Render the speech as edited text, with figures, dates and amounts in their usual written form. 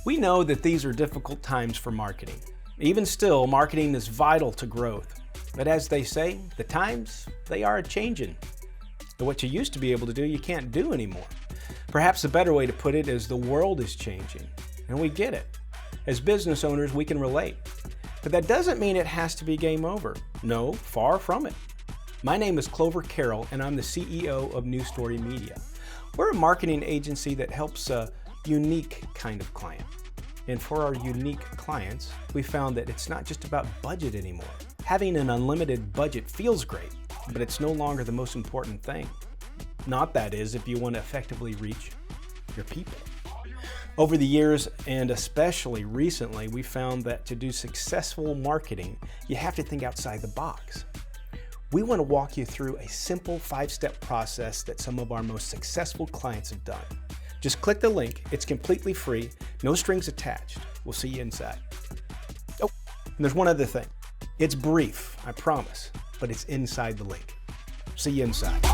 We know that these are difficult times for marketing. Even still, marketing is vital to growth. But as they say, the times, they are a-changin'. And what you used to be able to do, you can't do anymore. Perhaps a better way to put it is the world is changing, and we get it. As business owners, we can relate. But that doesn't mean it has to be game over. No, far from it. My name is Clover Carroll, and I'm the CEO of New Story Media. We're a marketing agency that helps a unique kind of client. And for our unique clients, we found that it's not just about budget anymore. Having an unlimited budget feels great, but it's no longer the most important thing. Not that is, if you want to effectively reach your people. Over the years, and especially recently, we found that to do successful marketing, you have to think outside the box. We want to walk you through a simple 5-step process that some of our most successful clients have done. Just click the link. It's completely free, no strings attached. We'll see you inside. Oh, and there's one other thing. It's brief, I promise, but it's inside the link. See you inside.